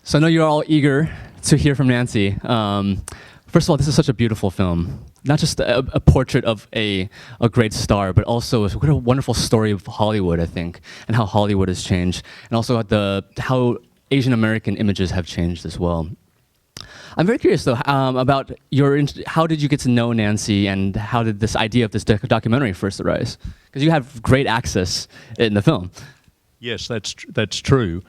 So I know you're all eager to hear from Nancy. First of all, this is such a beautiful film. Not just a portrait of a great star, but also what a wonderful story of Hollywood, I think, and how Hollywood has changed, and also how Asian American images have changed as well. I'm very curious, though, about how did you get to know Nancy, and how did this idea of this documentary first arise? Because you have great access in the film. Yes, that's true.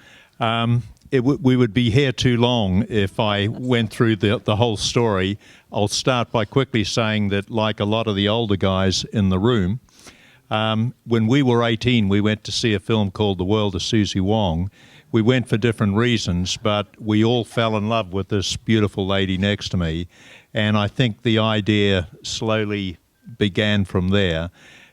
We would be here too long if I went through the whole story. I'll start by quickly saying that, like a lot of the older guys in the room, when we were 18, we went to see a film called The World of Suzie Wong. We went for different reasons, but we all fell in love with this beautiful lady next to me. And I think the idea slowly began from there.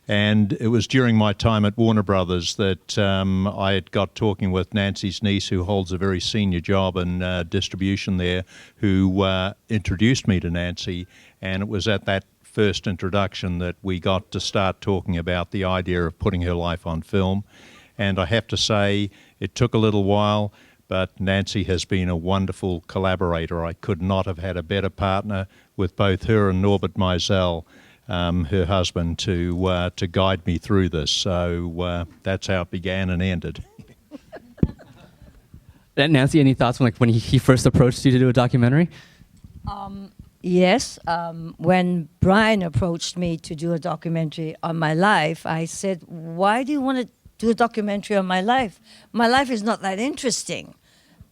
And it was during my time at Warner Brothers that I had got talking with Nancy's niece, who holds a very senior job in distribution there, who introduced me to Nancy. And it was at that first introduction that we got to start talking about the idea of putting her life on film. And I have to say, it took a little while, but Nancy has been a wonderful collaborator. I could not have had a better partner with both her and Norbert Meisel, her husband, to guide me through this. So that's how it began and ended. Nancy, any thoughts when he first approached you to do a documentary? Yes. When Brian approached me to do a documentary on my life, I said, why do you want to do a documentary on my life? My life is not that interesting.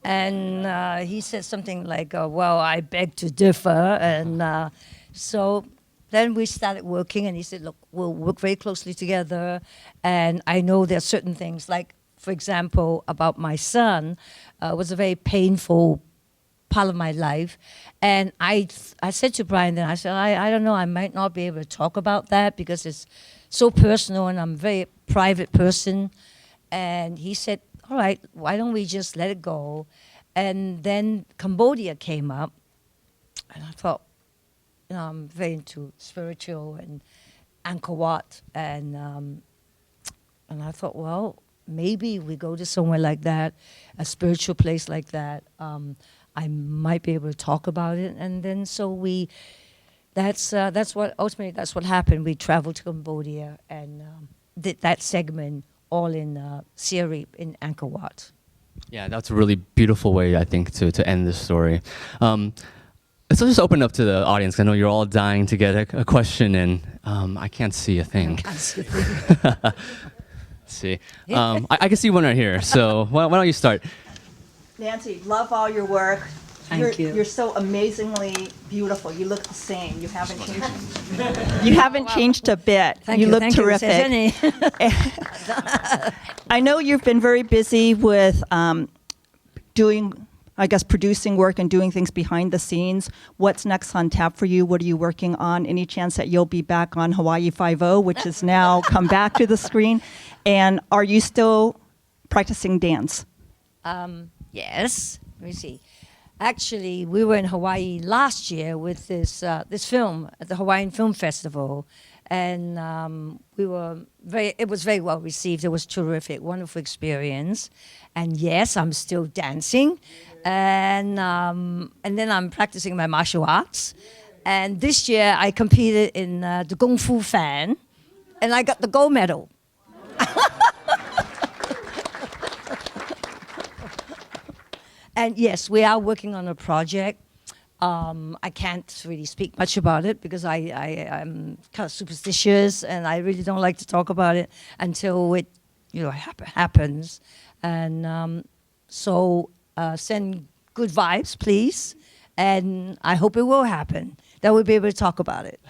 And he said something like, well, I beg to differ. And so then we started working, and he said, look, we'll work very closely together. And I know there are certain things, like, for example, about my son, was a very painful part of my life. And I said to Brian then, I said, I don't know, I might not be able to talk about that because it's so personal and I'm a very private person. And he said, all right, why don't we just let it go? And then Cambodia came up, and I thought, you know, I'm very into spiritual and Angkor Wat, and I thought, well, maybe we go to somewhere like that, a spiritual place like that. I might be able to talk about it, and then so that's what happened. We traveled to Cambodia and did that segment all in Siem Reap in Angkor Wat. Yeah, that's a really beautiful way, I think, to end this story. So just open up to the audience. I know you're all dying to get a question in. I can't see a thing. Let's see. I can see one right here. So why don't you start? Nancy, love all your work. Thank you. You're so amazingly beautiful. You look the same. You haven't changed. You haven't changed a bit. Thank you look thank terrific. I know you've been very busy with doing, I guess, producing work and doing things behind the scenes. What's next on tap for you? What are you working on? Any chance that you'll be back on Hawaii Five-0, which has now come back to the screen? And are you still practicing dance? Yes. Let me see. Actually, we were in Hawaii last year with this film at the Hawaiian Film Festival, and it was very well received. It was terrific, wonderful experience. And yes, I'm still dancing, and then I'm practicing my martial arts. And this year I competed in the Gongfu fan, and I got the gold medal. And yes, we are working on a project. I can't really speak much about it because I'm kind of superstitious, and I really don't like to talk about it until it, happens. And so send good vibes, please, and I hope it will happen. That we'll be able to talk about it.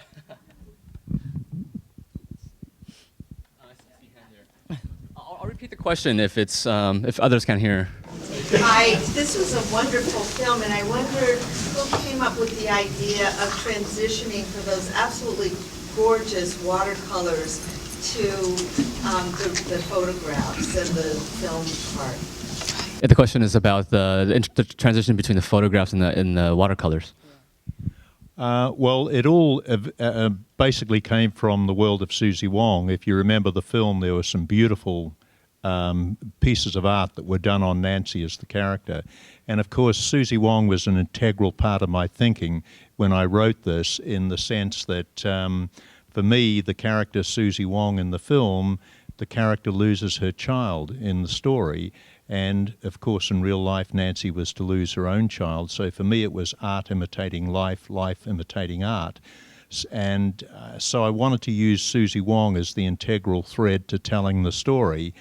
I'll repeat the question if others can't hear. This was a wonderful film, and I wondered who came up with the idea of transitioning from those absolutely gorgeous watercolors to the photographs and the film part. The question is about the transition between the photographs and the watercolors. Well, it all basically came from the world of Suzie Wong. If you remember the film, there were some beautiful pieces of art that were done on Nancy as the character. And of course, Suzie Wong was an integral part of my thinking when I wrote this, in the sense that for me, the character Suzie Wong in the film, the character loses her child in the story. And of course, in real life, Nancy was to lose her own child. So for me, it was art imitating life, life imitating art. And so I wanted to use Suzie Wong as the integral thread to telling the story.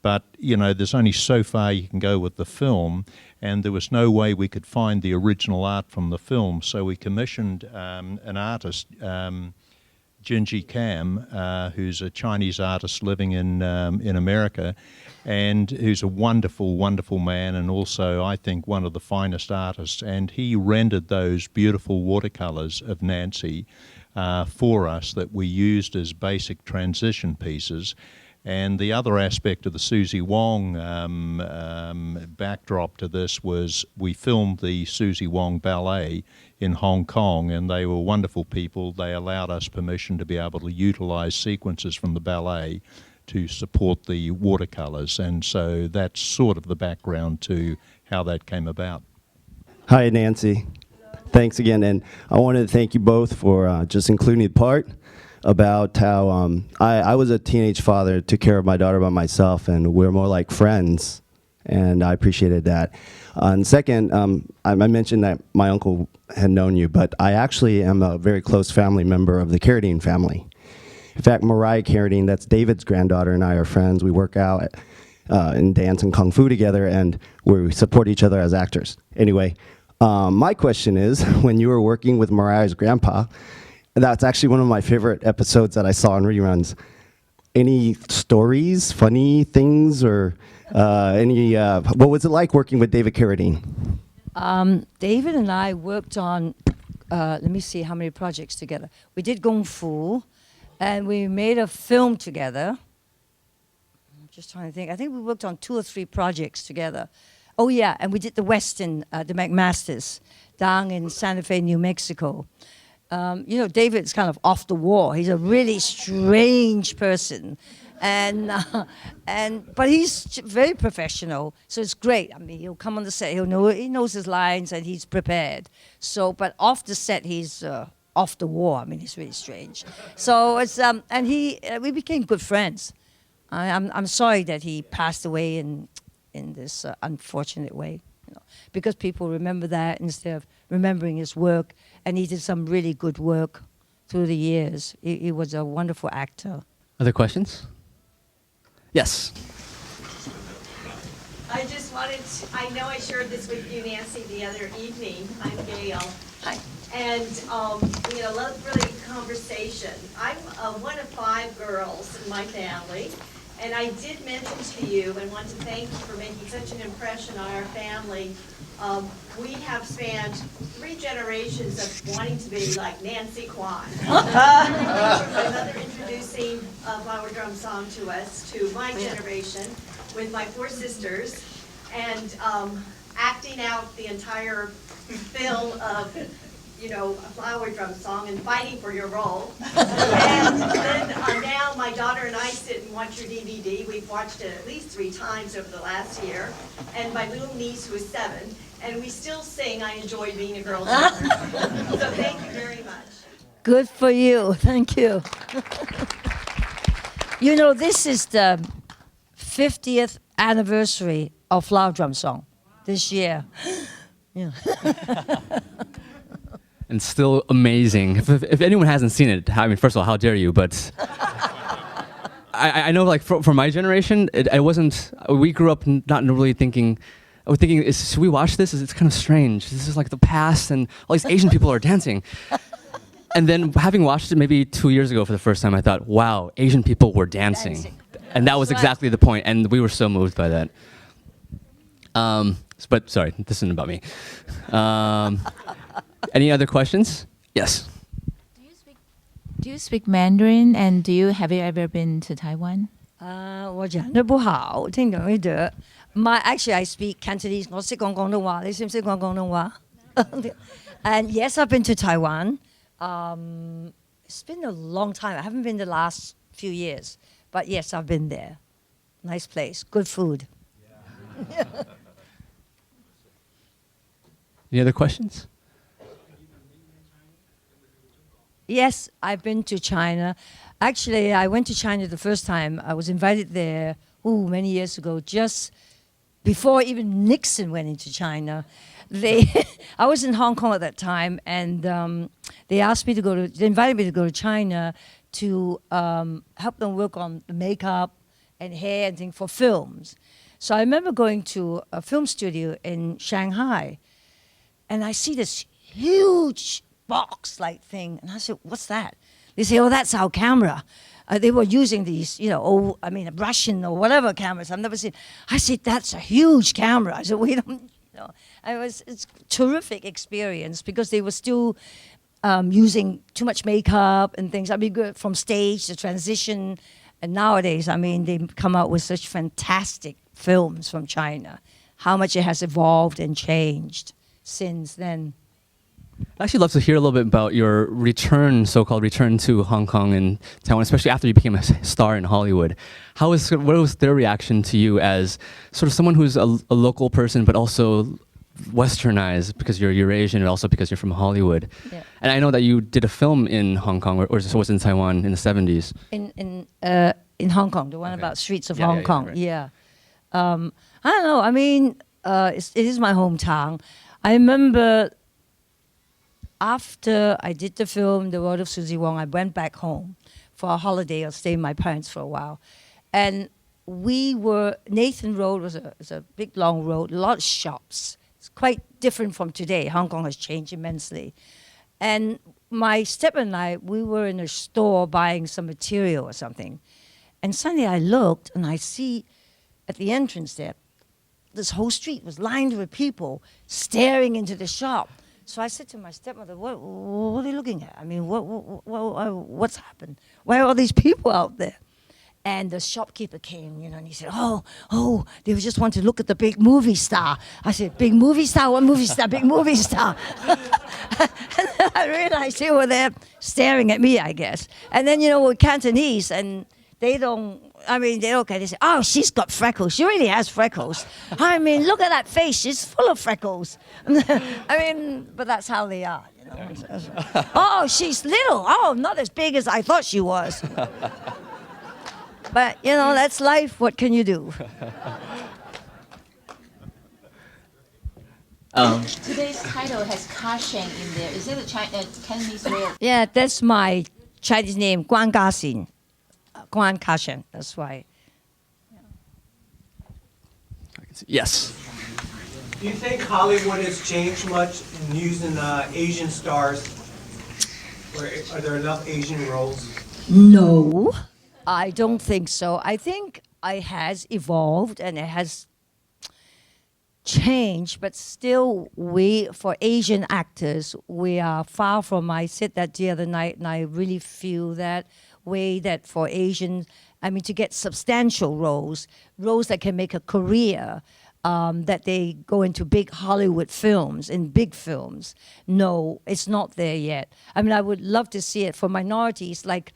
But, you know, there's only so far you can go with the film, and there was no way we could find the original art from the film. So we commissioned an artist, Jinji Kam, who's a Chinese artist living in America, and who's a wonderful, wonderful man, and also, I think, one of the finest artists. And he rendered those beautiful watercolors of Nancy for us that we used as basic transition pieces. And the other aspect of the Suzie Wong backdrop to this was we filmed the Suzie Wong Ballet in Hong Kong, and they were wonderful people. They allowed us permission to be able to utilize sequences from the ballet to support the watercolors. And so that's sort of the background to how that came about. Hi, Nancy. Thanks again. And I wanted to thank you both for just including the part about how I was a teenage father, took care of my daughter by myself, and we're more like friends, and I appreciated that. And second, I mentioned that my uncle had known you, but I actually am a very close family member of the Carradine family. In fact, Mariah Carradine, that's David's granddaughter, and I are friends. We work out and dance and Kung Fu together, and we support each other as actors. Anyway, my question is, when you were working with Mariah's grandpa, that's actually one of my favorite episodes that I saw in reruns. Any stories, funny things, or what was it like working with David Carradine? David and I worked on, let me see how many projects together. We did Gongfu, and we made a film together. I'm just trying to think. I think we worked on 2 or 3 projects together. Oh yeah, and we did the Western, the McMasters, down in Santa Fe, New Mexico. You know, David's kind of off the wall. He's a really strange person, but he's very professional. So it's great. I mean, he'll come on the set. He knows his lines, and he's prepared. So, but off the set, he's off the wall. I mean, he's really strange. So it's and we became good friends. I'm sorry that he passed away in this unfortunate way, you know, because people remember that instead of remembering his work. And he did some really good work through the years. He was a wonderful actor. Other questions? Yes. I just wanted to, I know I shared this with you, Nancy, the other evening. I'm Gail. Hi. And we had a really good conversation. I'm one of 5 girls in my family. And I did mention to you and want to thank you for making such an impression on our family. We have spanned 3 generations of wanting to be like Nancy Kwan. My mother introducing Flower Drum Song to us, to my generation, with my 4 sisters, and acting out the entire film of, you know, a Flower Drum Song and fighting for your role. And then now my daughter and I sit and watch your DVD. We've watched it at least 3 times over the last year. And my little niece, who is 7, and we still sing I Enjoy Being a Girl's Mother. So thank you very much. Good for you. Thank you. You know, this is the 50th anniversary of Flower Drum Song this year. Yeah. And still amazing. If anyone hasn't seen it, I mean, first of all, how dare you? But I know, like, for my generation, it wasn't. We grew up not really thinking. I was thinking, should we watch this? It's kind of strange. This is like the past, and all these Asian people are dancing. And then, having watched it maybe 2 years ago for the first time, I thought, wow, Asian people were dancing. And that was exactly the point, and we were so moved by that. But sorry, this isn't about me. Any other questions? Yes. Do you speak Mandarin, and have you ever been to Taiwan? 我講得不好，聽講呢度。Actually, I speak Cantonese. 我識講廣東話，你識唔識講廣東話？ And yes, I've been to Taiwan. It's been a long time. I haven't been the last few years, but yes, I've been there. nice place, good food. Any other questions? Yes, I've been to China. Actually, I went to China the first time. I was invited there, many years ago, just before even Nixon went into China. I was in Hong Kong at that time, and they invited me to go to China to help them work on the makeup and hair and things for films. So I remember going to a film studio in Shanghai, and I see this huge box-like thing, and I said, "What's that?" They say, "Oh, that's our camera." They were using these, Russian or whatever cameras I've never seen. I said, "That's a huge camera." I said, "We don't." It's a terrific experience because they were still using too much makeup and things. Good from stage, the transition. And nowadays, they come out with such fantastic films from China. How much it has evolved and changed since then. I'd actually love to hear a little bit about your so-called return to Hong Kong and Taiwan, especially after you became a star in Hollywood. What was their reaction to you as sort of someone who's a local person, but also westernized because you're Eurasian and also because you're from Hollywood? Yeah. And I know that you did a film in Hong Kong, or was in Taiwan in the 70s. In Hong Kong, the one Okay. about streets of Yeah, Hong yeah, Kong. right. Yeah. I don't know. It is my hometown. I remember after I did the film, The World of Suzie Wong, I went back home for a holiday. I stayed with my parents for a while. And Nathan Road was a big, long road, a lot of shops. It's quite different from today. Hong Kong has changed immensely. And my stepmother and I, we were in a store buying some material or something. And suddenly I looked and I see at the entrance there, this whole street was lined with people staring into the shop. So I said to my stepmother, what are they looking at? What's happened? Why are all these people out there? And the shopkeeper came, and he said, oh, they just want to look at the big movie star. I said, big movie star? What movie star? Big movie star. And then I realized they were there staring at me, I guess. And then, we're Cantonese, and they don't care. They say, "Oh, she's got freckles. She really has freckles." Look at that face. She's full of freckles. But that's how they are. Oh, she's little. Oh, not as big as I thought she was. But, that's life. What can you do? Today's title has Ka Shen in there. Is that a Cantonese way of... Yeah, that's my Chinese name, Ka Shen. Ka Shen. That's why. Yes. Do you think Hollywood has changed much in using Asian stars? Or are there enough Asian roles? No, I don't think so. I think it has evolved and it has changed, but still for Asian actors, we are far from, I said that the other night, and I really feel that way that for Asians, to get substantial roles that can make a career, that they go into big Hollywood films, in big films. No, it's not there yet. I would love to see it for minorities, like,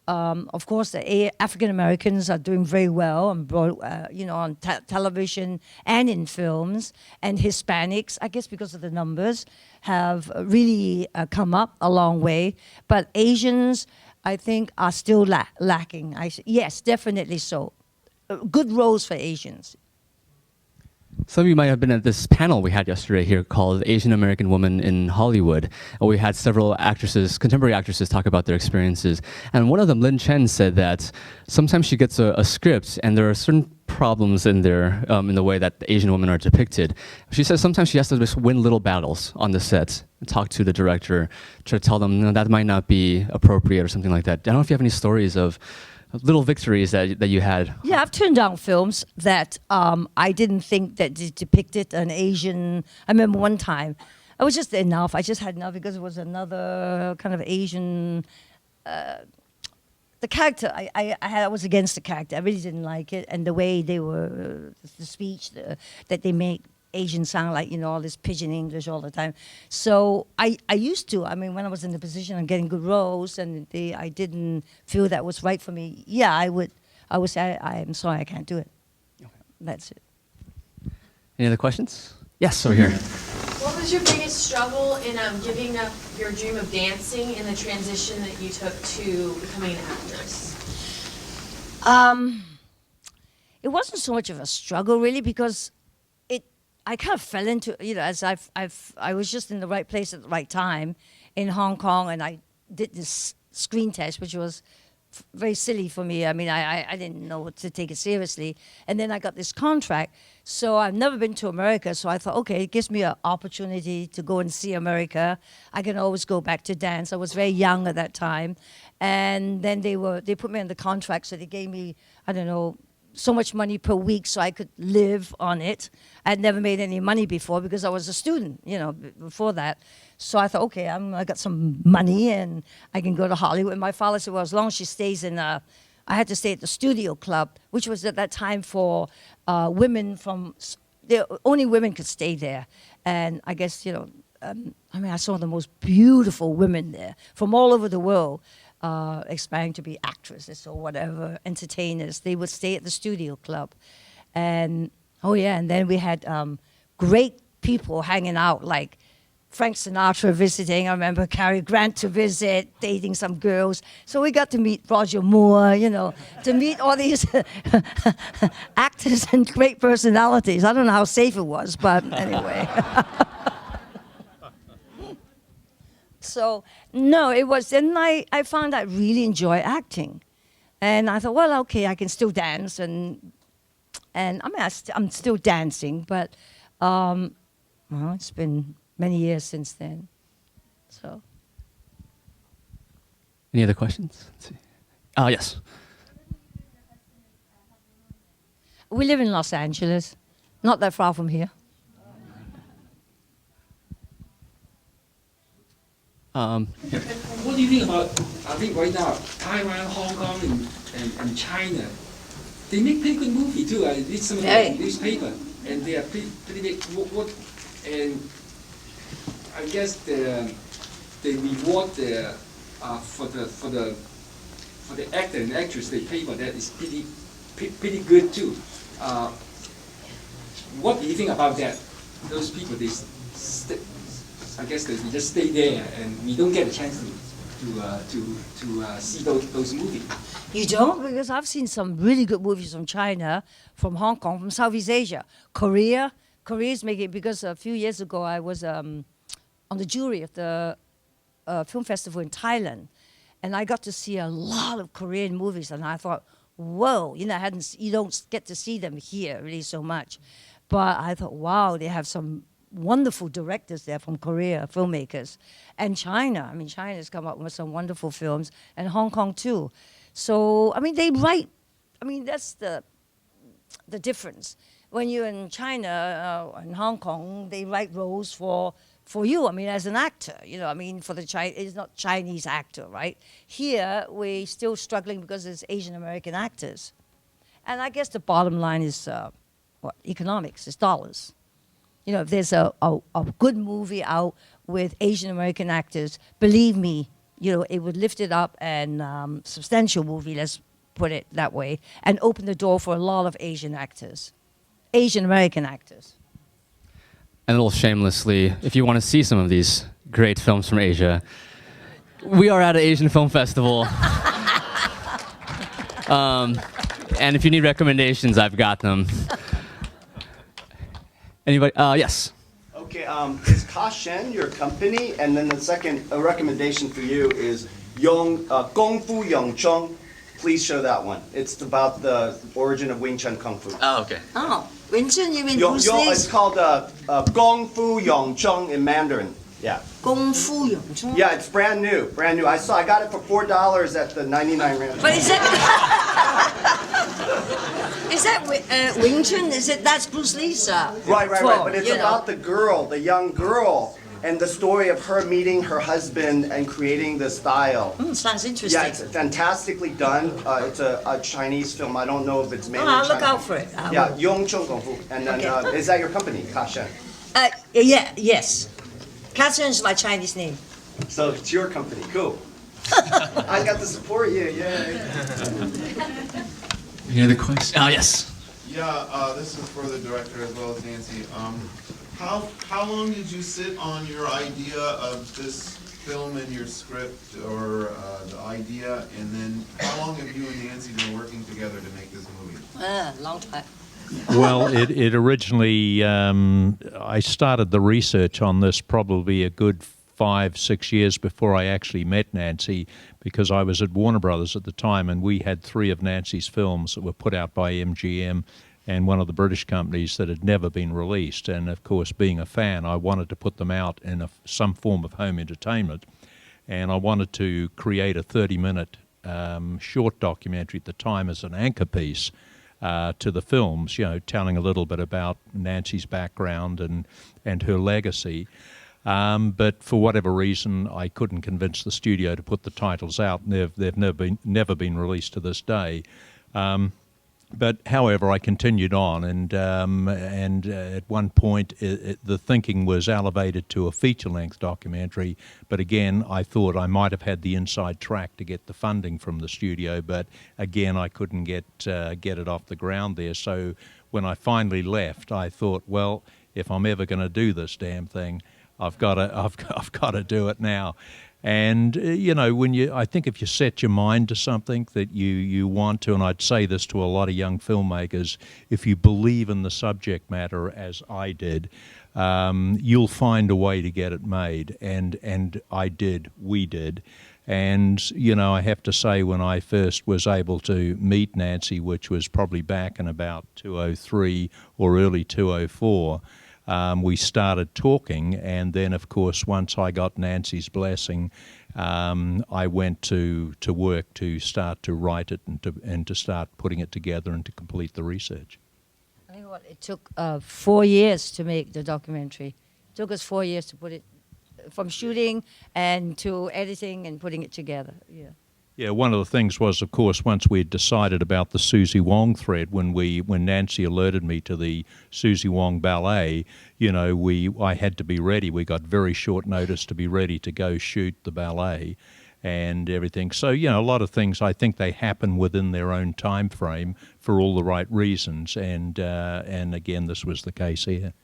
of course, the African Americans are doing very well on on television and in films, and Hispanics, I guess because of the numbers, have really come up a long way. But Asians, I think, are still lacking. Yes, definitely so. Good roles for Asians. Some of you might have been at this panel we had yesterday here called Asian American Woman in Hollywood. And we had several contemporary actresses, talk about their experiences. And one of them, Lin Chen, said that sometimes she gets a script and there are certain problems in there in the way that the Asian women are depicted. She says sometimes she has to just win little battles on the set, talk to the director, try to tell them, no, that might not be appropriate or something like that. I don't know if you have any stories of little victories that you had. Yeah, I've turned down films that I didn't think that depicted an Asian. I remember one time, I was just enough. I just had enough because it was another kind of Asian. The character, I was against the character. I really didn't like it, and the way they were, the speech that they make Asians sound like, all this pidgin English all the time. So I used to, when I was in the position of getting good roles and I didn't feel that was right for me, yeah, I would say, I'm sorry, I can't do it. that's it. Any other questions? Yes, over here. What was your biggest struggle in giving up your dream of dancing and the transition that you took to becoming an actress? It wasn't so much of a struggle really because I kind of fell into, as I was just in the right place at the right time in Hong Kong, and I did this screen test, which was very silly for me. I mean, I didn't know what to take it seriously. And then I got this contract. So I've never been to America. So I thought, okay, it gives me an opportunity to go and see America. I can always go back to dance. I was very young at that time. And then they put me on the contract. So they gave me, I don't know, so much money per week so I could live on it. I'd never made any money before because I was a student, before that. So I thought, okay, I got some money and I can go to Hollywood. And my father said, well, as long as she stays in, I had to stay at the Studio Club, which was at that time for women only women could stay there. And I guess, I saw the most beautiful women there from all over the world. Aspiring to be actresses or whatever, entertainers. They would stay at the Studio Club. And, and then we had great people hanging out, like Frank Sinatra visiting. I remember Cary Grant to visit, dating some girls. So we got to meet Roger Moore, to meet all these actors and great personalities. I don't know how safe it was, but anyway. So, no, it was, then I found I really enjoy acting. And I thought, well, okay, I can still dance. And I'm still dancing, but, it's been many years since then, so. Any other questions? Let's see. Yes. We live in Los Angeles, not that far from here. What do you think about, I think right now, Taiwan, Hong Kong, and China, they make pretty good movie too. I read some of the newspaper, and they are pretty big. And I guess they reward for the actor and actress they pay for that is pretty good too. What do you think about that? Those people, I guess they just stay there, and we don't get a chance to see those movies. You don't? Because I've seen some really good movies from China, from Hong Kong, from Southeast Asia, Korea. Korea's making, because a few years ago I was on the jury of the film festival in Thailand, and I got to see a lot of Korean movies, and I thought, whoa, you don't get to see them here really so much. But I thought, wow, they have some wonderful directors there from Korea, filmmakers. And China, China's come up with some wonderful films, and Hong Kong too. So, they write, that's the difference. When you're in China and Hong Kong, they write roles for you, as an actor, for the it's not Chinese actor, right? Here, we're still struggling because there's Asian American actors. And I guess the bottom line is, economics, is dollars. If there's a good movie out with Asian American actors, believe me, it would lift it up, and substantial movie, let's put it that way, and open the door for a lot of Asian actors, Asian American actors. And a little shamelessly, if you want to see some of these great films from Asia, we are at an Asian Film Festival. And if you need recommendations, I've got them. Anybody? Yes. Okay, is Ka Shen your company? And then the second recommendation for you is Gongfu Yongchong. Please show that one. It's about the origin of Wing Chun Kung Fu. Oh, okay. Oh, Wing Chun, you mean Bruce Lee? It's called Gongfu Yongchong in Mandarin. Yeah. Gongfu Yongchong? Yeah, it's brand new. I got it for $4 at the 99 Ranch. But is that Wing Chun? That's Bruce Lee's? Right. But it's about the young girl, and the story of her meeting her husband and creating the style. Sounds interesting. Yeah, it's fantastically done. It's a Chinese film. I don't know if it's made in China. I'll look out for it. Yeah, Yongchong Gongfu. And then, is that your company, Ka Shen? Yes. Ka Shen is my Chinese name. So it's your company. Cool. I got to support you. Yay. Any other questions? Yes. Yeah, Yeah, this is for the director as well as Nancy. How long did you sit on your idea of this film and your script, or the idea, and then how long have you and Nancy been working together to make this movie? Long time. Well, it originally, I started the research on this probably a good 5-6 years before I actually met Nancy, because I was at Warner Brothers at the time, and we had 3 of Nancy's films that were put out by MGM and one of the British companies that had never been released. And of course, being a fan, I wanted to put them out in some form of home entertainment, and I wanted to create a 30-minute short documentary at the time as an anchor piece to the films, you know, telling a little bit about Nancy's background and her legacy. But for whatever reason, I couldn't convince the studio to put the titles out. They've never been released to this day. But however, I continued on, and at one point, the thinking was elevated to a feature-length documentary. But again, I thought I might have had the inside track to get the funding from the studio, but again, I couldn't get it off the ground there. So when I finally left, I thought, well, if I'm ever going to do this damn thing, I've got to do it now. And you know, I think if you set your mind to something that you want to, and I'd say this to a lot of young filmmakers, if you believe in the subject matter as I did, you'll find a way to get it made. And I did, we did. And you know, I have to say, when I first was able to meet Nancy, which was probably back in about 2003 or early 2004. We started talking, and then, of course, once I got Nancy's blessing, I went to work to start to write it and to start putting it together and to complete the research. I think it took 4 years to make the documentary. It took us 4 years to put it, from shooting and to editing and putting it together. Yeah. Yeah, one of the things was, of course, once we had decided about the Suzie Wong thread, when Nancy alerted me to the Suzie Wong ballet, you know, I had to be ready. We got very short notice to be ready to go shoot the ballet and everything. So, you know, a lot of things, I think they happen within their own time frame for all the right reasons. And again, this was the case here.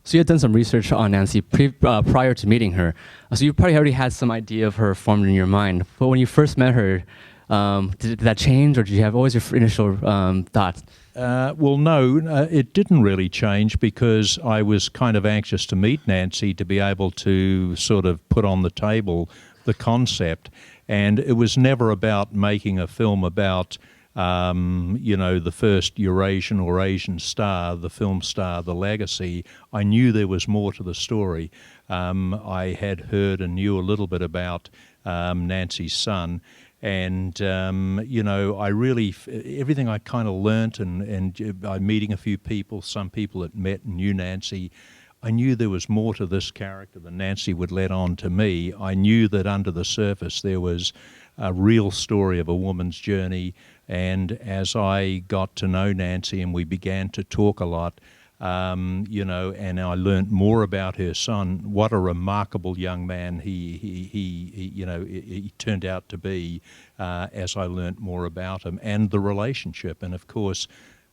So you had done some research on Nancy prior to meeting her. So you probably already had some idea of her formed in your mind. But when you first met her, did that change, or did you have always your initial thoughts? Well, no, it didn't really change, because I was kind of anxious to meet Nancy to be able to sort of put on the table the concept. And it was never about making a film about you know, the first Eurasian or Asian star, the film star, the legacy. I knew there was more to the story. I had heard and knew a little bit about Nancy's son, and you know, I really, everything I kind of learnt, and by meeting a few people, some people that met and knew Nancy, I knew there was more to this character than Nancy would let on to me. I knew that under the surface there was a real story of a woman's journey. And as I got to know Nancy and we began to talk a lot, you know, and I learned more about her son. What a remarkable young man he you know, he turned out to be as I learned more about him and the relationship. And of course,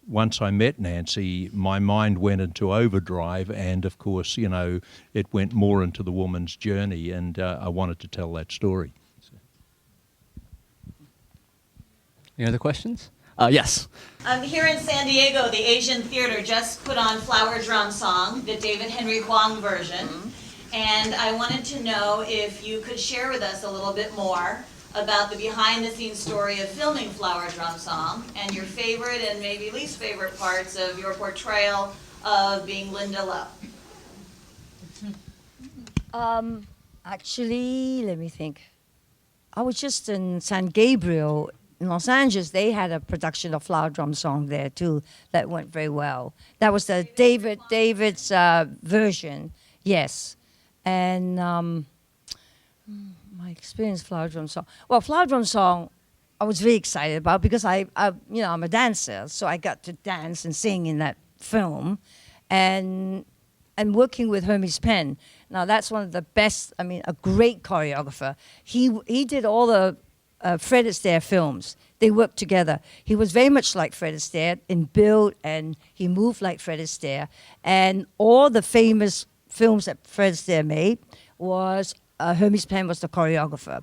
once I met Nancy, my mind went into overdrive, and of course, you know, it went more into the woman's journey, and I wanted to tell that story. Any other questions? Yes. Here in San Diego, the Asian Theater just put on Flowers, Rum Song, the David Henry Hwang version. And I wanted to know if you could share with us a little bit more about the behind-the-scenes story of filming Flowers, Rum Song, and your favorite and maybe least favorite parts of your portrayal of being Linda Lowe. Actually, let me think. I was just in San Gabriel in Los Angeles. They had a production of Flower Drum Song there too that went very well. That was the David's version, yes. And my experience Flower Drum Song. Well, Flower Drum Song, I was very excited about because I you know, I'm a dancer, so I got to dance and sing in that film, and working with Hermes Penn. Now that's one of the best. I mean, a great choreographer. He did all the Fred Astaire films. they worked together. He was very much like Fred Astaire in build, and he moved like Fred Astaire. And all the famous films that Fred Astaire made was, Hermes Penn was the choreographer.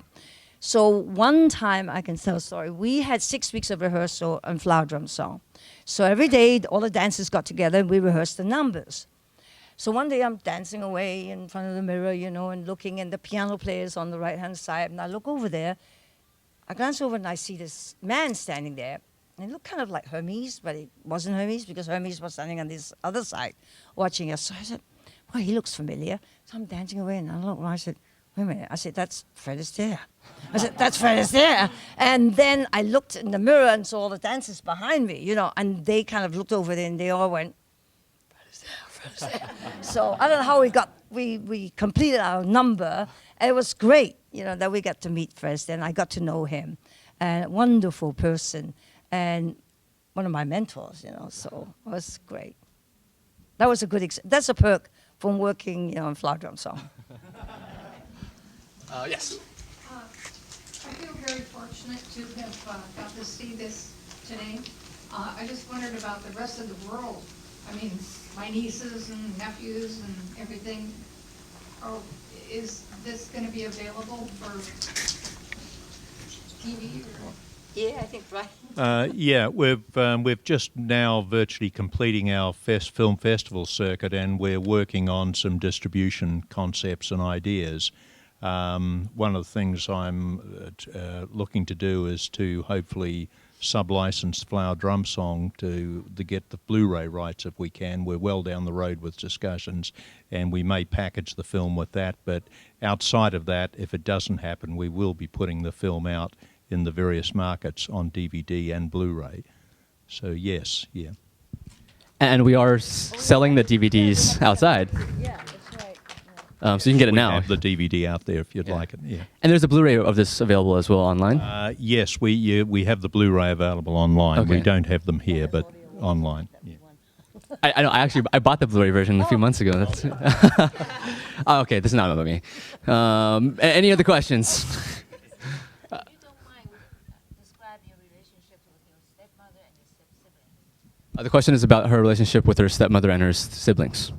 So one time, I can tell a story, we had 6 weeks of rehearsal on Flower Drum Song. So every day, all the dancers got together and we rehearsed the numbers. So one day I'm dancing away in front of the mirror, you know, and looking, and the piano player's on the right-hand side, and I look over there, I glance over and I see this man standing there, and it looked kind of like Hermes, but it wasn't Hermes because Hermes was standing on this other side watching us. So I said, well, he looks familiar. So I'm dancing away, and I look, and I said, wait a minute. I said, that's Fred Astaire. I said, that's Fred Astaire. And then I looked in the mirror and saw all the dancers behind me, you know, and they kind of looked over there and they all went, Fred Astaire, Fred Astaire. So I don't know how we completed our number. And it was great, you know, that we got to meet Fred Astaire, and I got to know him. And wonderful person, and one of my mentors, you know, so it was great. That was a good, that's a perk from working, you know, on Flower Drum Song. Yes. I feel very fortunate to have got to see this today. I just wondered about the rest of the world. I mean, my nieces and nephews and everything. Is this going to be available for TV? Or? Yeah, I think right. Yeah, we're just now virtually completing our film festival circuit, and we're working on some distribution concepts and ideas. One of the things I'm looking to do is to hopefully sub-license Flower Drum Song to get the Blu-ray rights if we can. We're well down the road with discussions, and we may package the film with that. But outside of that, if it doesn't happen, we will be putting the film out in the various markets on DVD and Blu-ray. So yes, yeah. And we are selling the DVDs outside. Yeah, that's right. So you can get it We now. have the DVD out there if you'd like it. Yeah. And there's a Blu-ray of this available as well online? Yes, we have the Blu-ray available online. Okay. We don't have them here, but online. Yeah. I know. I bought the Blu-ray version a few months ago. That's oh, okay, this is not about me. Any other questions? The question is about her relationship with her stepmother and her siblings.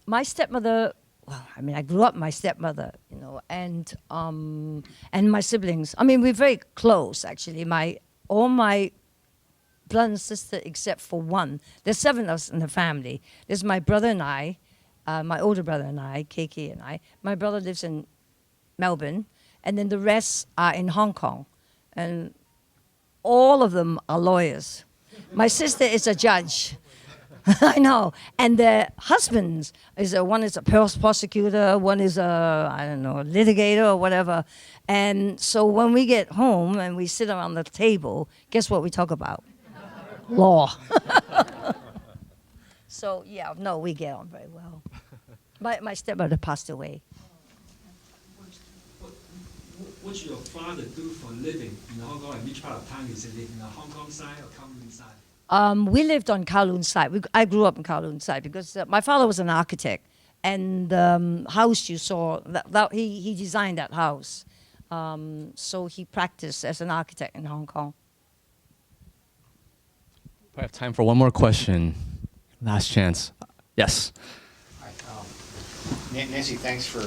My stepmother, well, I mean, I grew up with my stepmother, you know, and my siblings. I mean, we're very close, actually. All my brother and sister, except for one. There's 7 of us in the family. There's my brother and I, my older brother and I, KK and I. My brother lives in Melbourne, and then the rest are in Hong Kong. And all of them are lawyers. My sister is a judge. I know. And their husbands, one is a prosecutor, one is a, I don't know, litigator or whatever. And so when we get home and we sit around the table, guess what we talk about? Law. So, yeah, no, we get on very well. My stepmother passed away. What should your father do for a living in Hong Kong, and which part of town is he live in, the Hong Kong side or Kowloon side? We lived on Kowloon side. I grew up in Kowloon side because my father was an architect, and the house you saw, he designed that house. So he practiced as an architect in Hong Kong. I have time for one more question. Last chance. Yes. Hi. Nancy, thanks for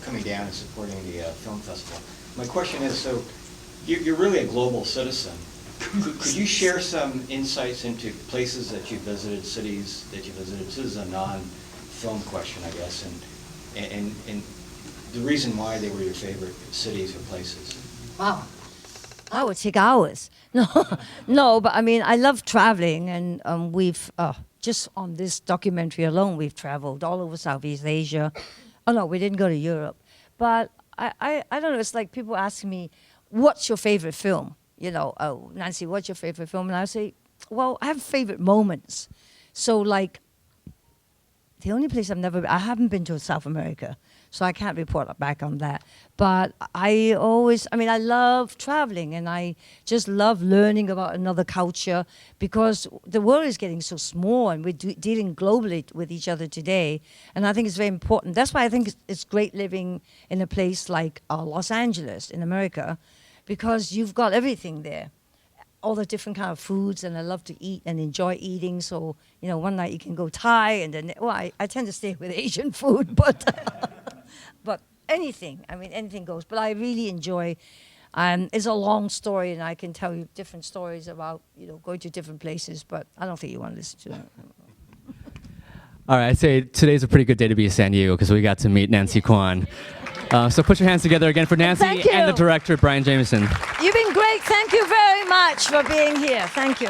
coming down and supporting the film festival. My question is, so you're really a global citizen. Could you share some insights into places that you visited, cities that you visited? This is a non-film question, I guess, and the reason why they were your favorite cities or places. Wow. That would take hours. No, but I mean, I love traveling, and we've, just on this documentary alone, we've traveled all over Southeast Asia. Oh no, we didn't go to Europe. But I don't know, it's like people ask me, what's your favorite film? You know, oh, Nancy, what's your favorite film? And I say, well, I have favorite moments. So like, the only place I haven't been to South America, so I can't report back on that. But I love traveling, and I just love learning about another culture, because the world is getting so small, and we're dealing globally with each other today. And I think it's very important. That's why I think it's great living in a place like Los Angeles in America, because you've got everything there. All the different kind of foods, and I love to eat and enjoy eating. So, you know, one night you can go Thai, and then, well, I tend to stay with Asian food, but anything, I mean, anything goes. But I really enjoy, it's a long story, and I can tell you different stories about, you know, going to different places, but I don't think you want to listen to it. All right, I'd say today's a pretty good day to be in San Diego because we got to meet Nancy Kwan. So put your hands together again for Nancy and the director, Brian Jamieson. You've been great. Thank you very much for being here. Thank you.